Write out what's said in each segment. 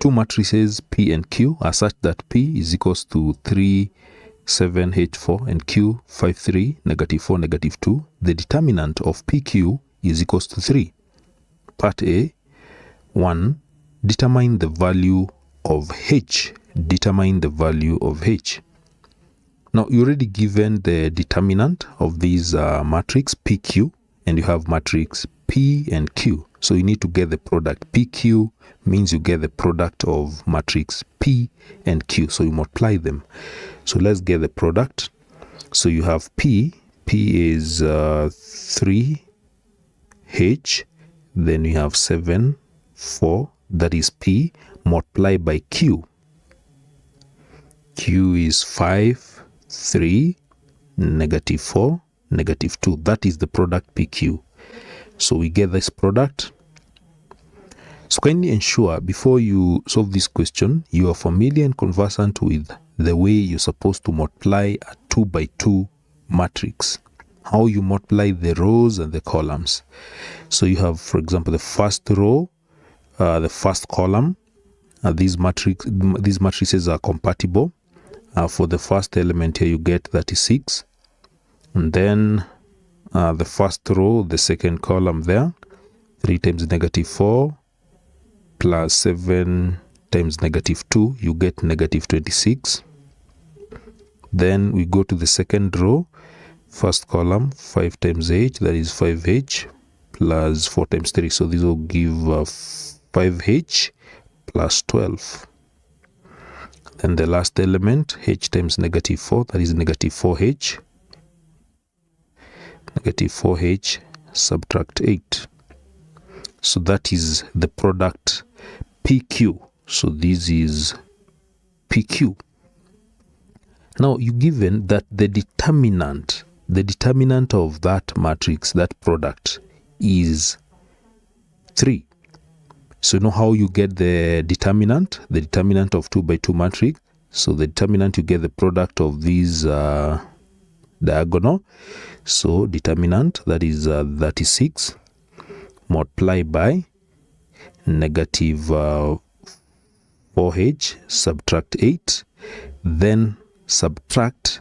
two matrices P and Q are such that P is equals to 3, 7, H4 and Q 5, 3, negative 4, negative 2, the determinant of PQ is equals to 3. Part A, 1. Determine the value of H. Determine the value of H. Now, you already given the determinant of these matrix PQ, and you have matrix P and Q. So you need to get the product. PQ means you get the product of matrix P and Q. So you multiply them. So let's get the product. So you have P. P is 3, H. Then you have 7, 4. That is P. Multiplied by Q. Q is 5, 3, negative 4, negative 2. That is the product PQ. So we get this product. So kindly ensure before you solve this question, you are familiar and conversant with the way you're supposed to multiply a 2 by 2 matrix. How you multiply the rows and the columns. So you have, for example, the first row, the first column. These matrices are compatible. For the first element here, you get 36. And then the first row, the second column there, 3 times negative 4 plus 7 times negative 2, you get negative 26. Then we go to the second row, first column, 5 times H, that is 5H plus 4 times 3. So this will give 5H plus 12. Then the last element, H times negative 4, that is negative 4H. Negative 4H subtract 8. So that is the product PQ. So this is PQ. Now you given that the determinant of that matrix, that product, is 3. So you know how you get the determinant of 2 by 2 matrix. So the determinant, you get the product of these diagonal. So determinant, that is 36, multiplied by negative 4H, subtract 8, then subtract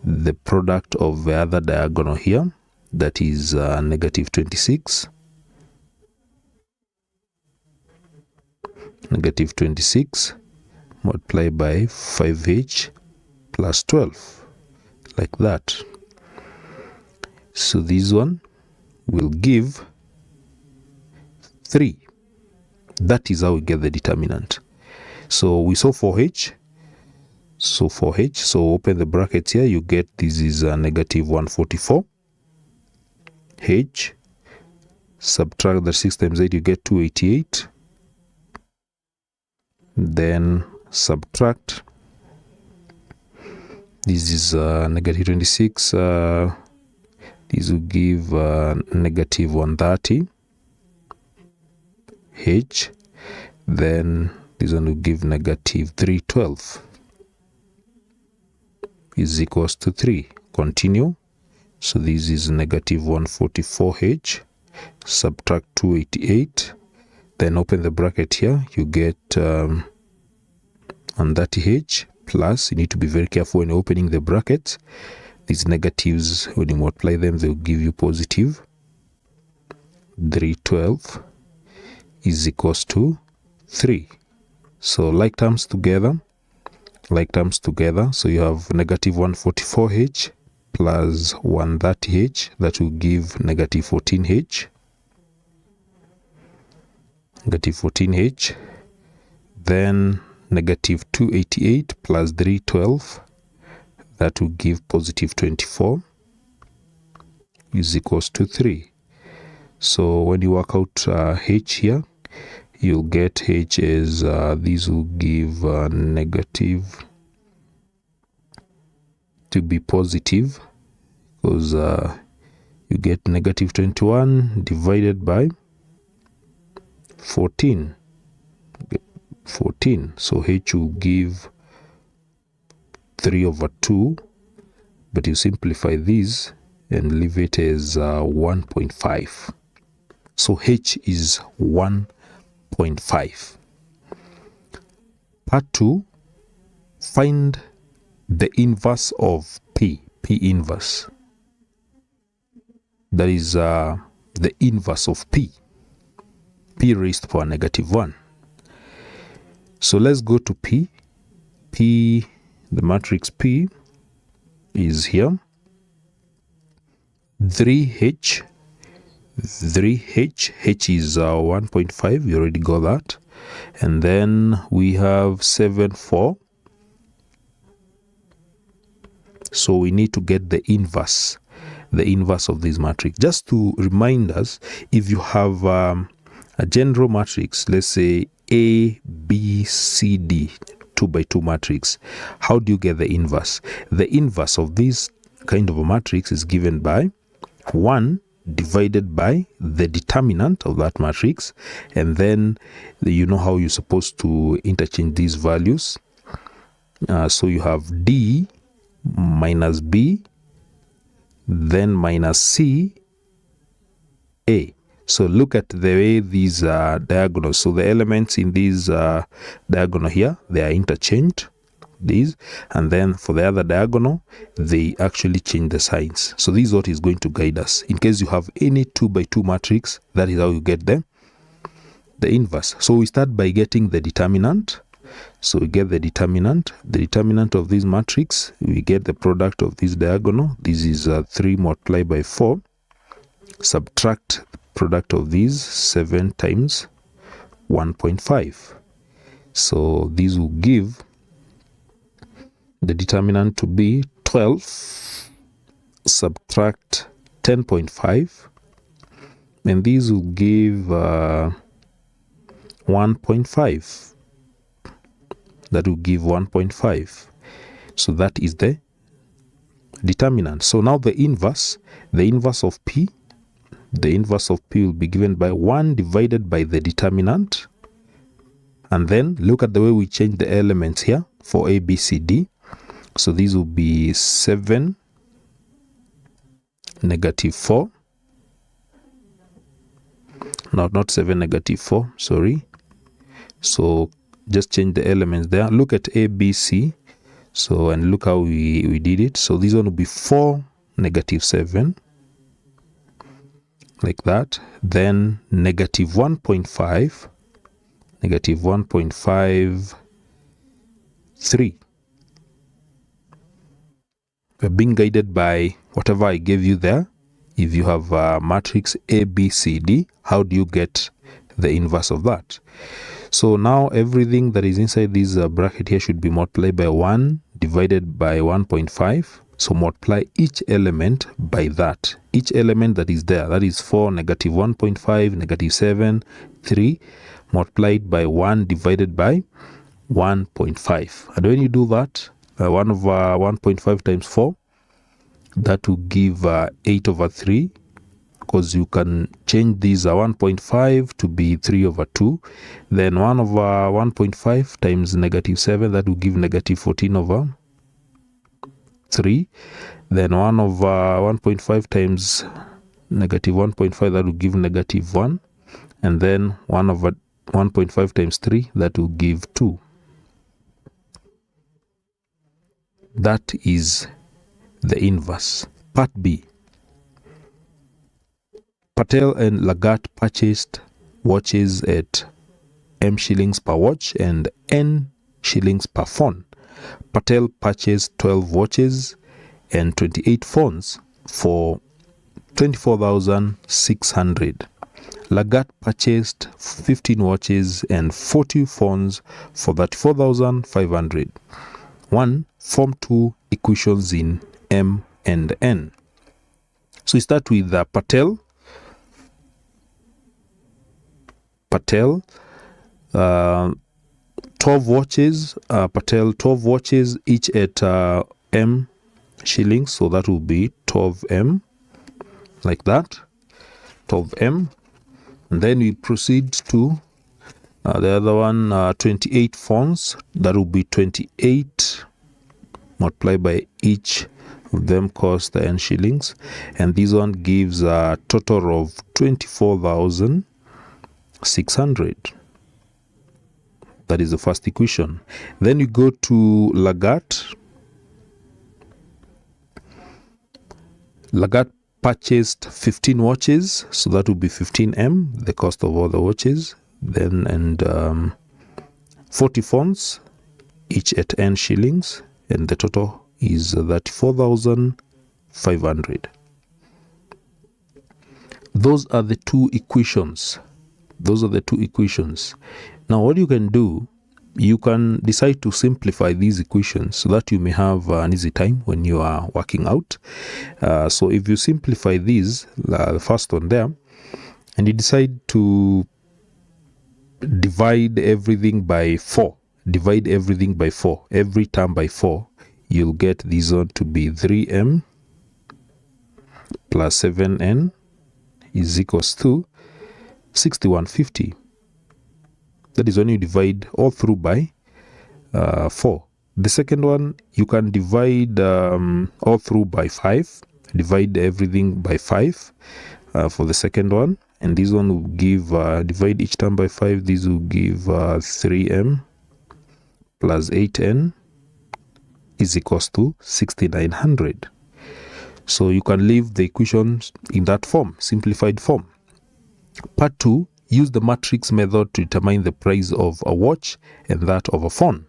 the product of the other diagonal here, that is negative 26. Negative 26 multiplied by 5H plus 12, like that. So this one will give 3. That is how we get the determinant. So we saw 4H. So 4H, so open the brackets here, you get this is a negative 144. H, subtract the 6 times 8, you get 288. Then subtract, this is negative 26, this will give negative 130. H, then this one will give negative 312 is equals to 3. Continue. So this is negative 144H, subtract 288. Then open the bracket here, you get 130H plus, you need to be very careful when you're opening the bracket. These negatives, when you multiply them, they'll give you positive. 312 is equals to 3. So like terms together. So you have negative 144H plus 130H, that will give negative 14H. Negative 14H, then negative 288 plus 312, that will give positive 24, is equals to 3. So when you work out H here, you'll get H as these will give negative to be positive, because you get negative 21 divided by 14. So H will give 3/2, but you simplify this and leave it as 1.5. So H is 1.5. Part 2, find the inverse of P inverse. That is the inverse of P raised to power -1. So let's go to P. The matrix P is here. 3H, H is 1.5, we already got that. And then we have 7, 4. So we need to get the inverse of this matrix. Just to remind us, if you have a general matrix, let's say A, B, C, D, 2 by 2 matrix, how do you get the inverse? The inverse of this kind of a matrix is given by 1 divided by the determinant of that matrix, and then you know how you're supposed to interchange these values. So you have D minus B, then minus C, A. So look at the way these are diagonals. So the elements in these diagonal here, they are interchanged, these, and then for the other diagonal, they actually change the signs. So this is what is going to guide us. In case you have any 2 by 2 matrix, that is how you get the inverse. So we start by getting the determinant. So we get the determinant of this matrix. We get the product of this diagonal. This is 3 multiplied by 4. Subtract the product of these, 7 times 1.5. So this will give the determinant to be 12. Subtract 10.5. And this will give 1.5. That will give 1.5. So that is the determinant. So now the inverse of P, will be given by 1 divided by the determinant. And then look at the way we change the elements here for A, B, C, D. So these will be 7, -4. No, not 7, -4, sorry. So just change the elements there. Look at A, B, C. So, and look how we did it. So this one will be 4, -7. Like that. Then -1.5. -1.5, 3. We're being guided by whatever I gave you there. If you have a matrix A, B, C, D, how do you get the inverse of that? So now everything that is inside this bracket here should be multiplied by 1 divided by 1.5. So multiply each element by that. Each element that is there, that is 4, -1.5, -7, 3, multiplied by 1 divided by 1.5. And when you do that, 1 over 1.5 times 4, that will give 8 over 3. Because you can change these 1.5 to be 3 over 2. Then 1 over 1.5 times -7, that will give -14 over 3. Then 1 over 1.5 times -1.5, that will give -1. And then 1 over 1.5 times 3, that will give 2. That is the inverse. Part B. Patel and Lagat purchased watches at M shillings per watch and N shillings per phone. Patel purchased 12 watches and 28 phones for 24,600. Lagat purchased 15 watches and 40 phones for 34,500. 1. Form 2 equations in M and N. So we start with Patel. 12 watches. Patel 12 watches, each at M shillings. So that will be 12M. Like that. 12M. And then we proceed to the other one, 28 phones. That will be 28 multiplied by each of them cost the N shillings. And this one gives a total of 24,600. That is the first equation. Then you go to Lagat. Lagat purchased 15 watches, so that would be 15M, the cost of all the watches. Then, and 40 phones, each at 10 shillings, and the total is 34,500. Those are the two equations. Those are the two equations. Now, what you can do, you can decide to simplify these equations so that you may have an easy time when you are working out. So if you simplify these, the first one there, and you decide to divide everything by 4, divide everything by 4, every term by 4, you'll get this one to be 3M plus 7N is equals to 6150. That is when you divide all through by 4. The second one, you can divide all through by 5. Divide everything by 5 for the second one. And this one will give, divide each term by 5. This will give 3M plus 8N is equals to 6900. So you can leave the equations in that form, simplified form. Part 2, use the matrix method to determine the price of a watch and that of a phone.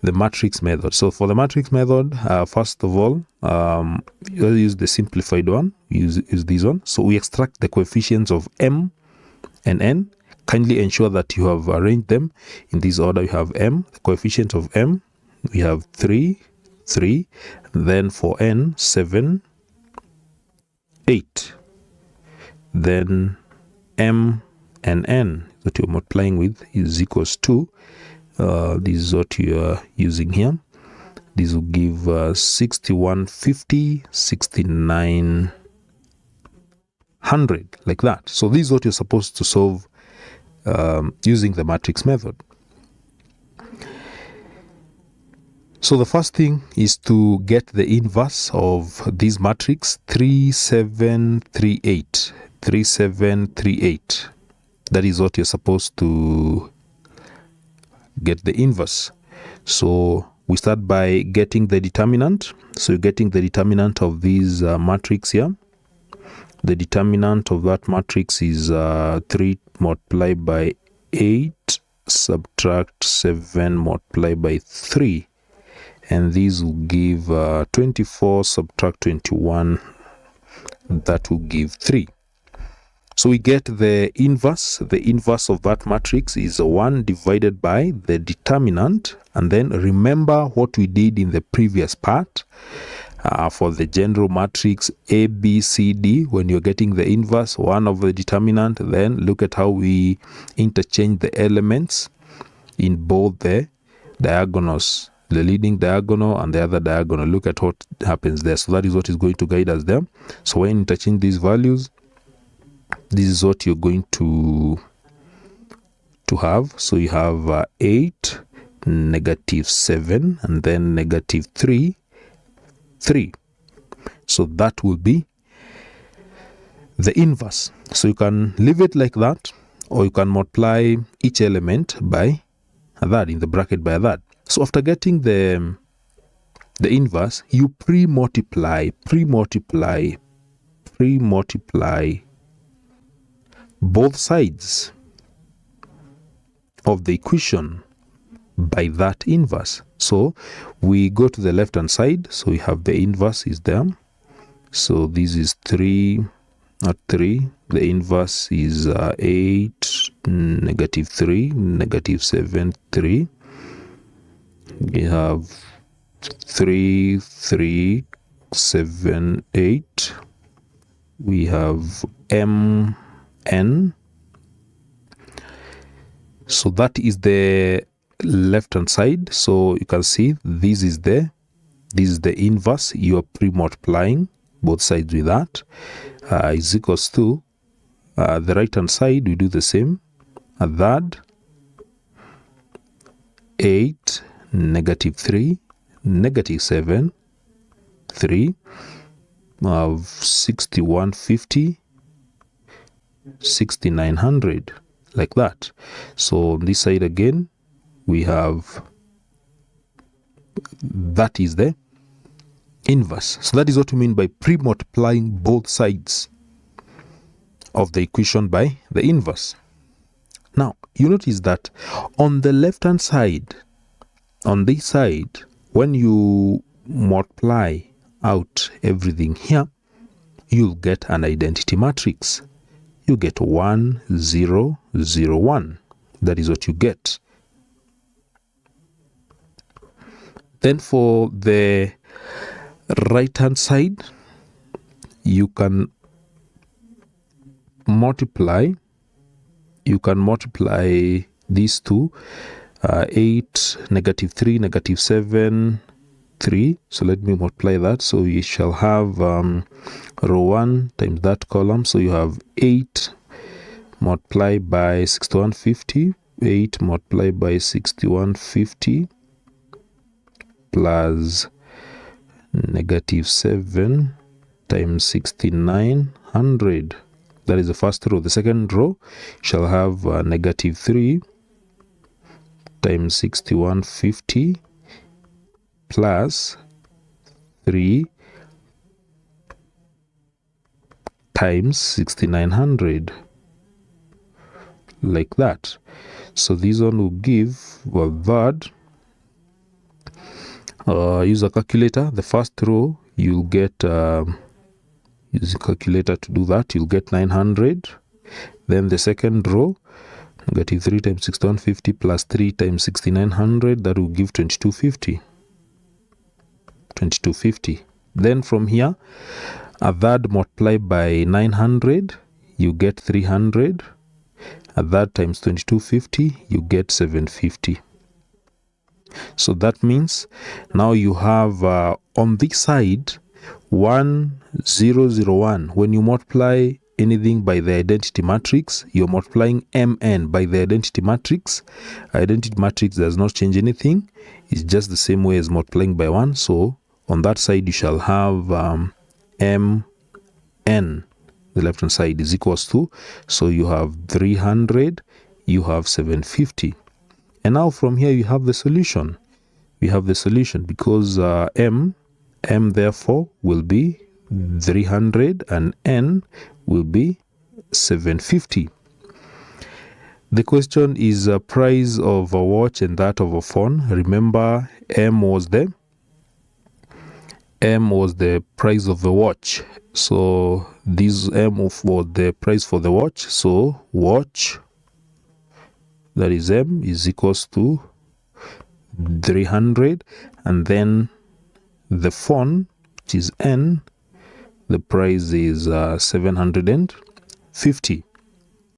The matrix method. So for the matrix method, first of all, we'll use the simplified one. Use this one. So we extract the coefficients of M and N. Kindly ensure that you have arranged them in this order. You have M, the coefficient of M, we have 3, 3. Then for N, 7, 8. Then M and N that you're multiplying with is equals to, this is what you are using here. This will give 6150, 6900, like that. So this is what you're supposed to solve using the matrix method. So the first thing is to get the inverse of this matrix, 3738. 3738. That is what you're supposed to get the inverse. So we start by getting the determinant. So you're getting the determinant of this matrix here. The determinant of that matrix is 3 multiplied by 8 subtract 7 multiplied by 3. And these will give 24 subtract 21. That will give 3. So we get the inverse. The inverse of that matrix is 1 divided by the determinant. And then remember what we did in the previous part for the general matrix A, B, C, D. When you're getting the inverse, 1 of the determinant, then look at how we interchange the elements in both the diagonals, the leading diagonal and the other diagonal. Look at what happens there. So that is what is going to guide us there. So when you interchange these values, this is what you're going to have. So you have 8, negative 7, and then negative 3, 3. So that will be the inverse. So you can leave it like that, or you can multiply each element by that, in the bracket by that. So after getting the inverse, you pre-multiply both sides of the equation by that inverse. So we go to the left hand side. So we have the inverse is there. So this is 3, not 3. The inverse is 8, negative 3, negative 7, 3. We have 3, 3, 7, 8. We have M, N. So that is the left hand side. So you can see this is the inverse. You are pre-multiplying both sides with that. Is equals to the right hand side. We do the same. That 8, negative 3, negative 7, 3 of 6150, 6900, like that. So on this side again, we have, that is the inverse. So that is what we mean by pre-multiplying both sides of the equation by the inverse. Now, you notice that on the left-hand side, on this side, when you multiply out everything here, you'll get an identity matrix. You get 1, 0, 0, 1. That is what you get. Then for the right-hand side, you can multiply these two, 8, negative 3, negative 7, 3. So let me multiply that. So you shall have row 1 times that column. So you have 8 multiplied by 6150, 8 multiplied by 6150 plus negative 7 times 6900. That is the first row. The second row shall have negative 3 times 6150 plus 3 times 6900, like that. So this one will give, well, that. Use a calculator. The first row you'll get, use a calculator to do that, you'll get 900. Then the second row, negative 3 times 6150 plus 3 times 6900, that will give 2250. 2250. Then from here, a third multiplied by 900, you get 300. A third times 2250, you get 750. So that means now you have on this side 1001. When you multiply anything by the identity matrix, you're multiplying mn by the identity matrix. Identity matrix does not change anything. It's just the same way as multiplying by 1. So on that side you shall have mn, the left hand side, is equals to, so you have 300, you have 750. And now from here you have the solution. We have the solution because m therefore will be 300 and n will be 750. The question is price of a watch and that of a phone. Remember, m was the price of the watch. So this m was the price for the watch. So watch, that is m, is equals to 300, and then the phone, which is n, the price is 750.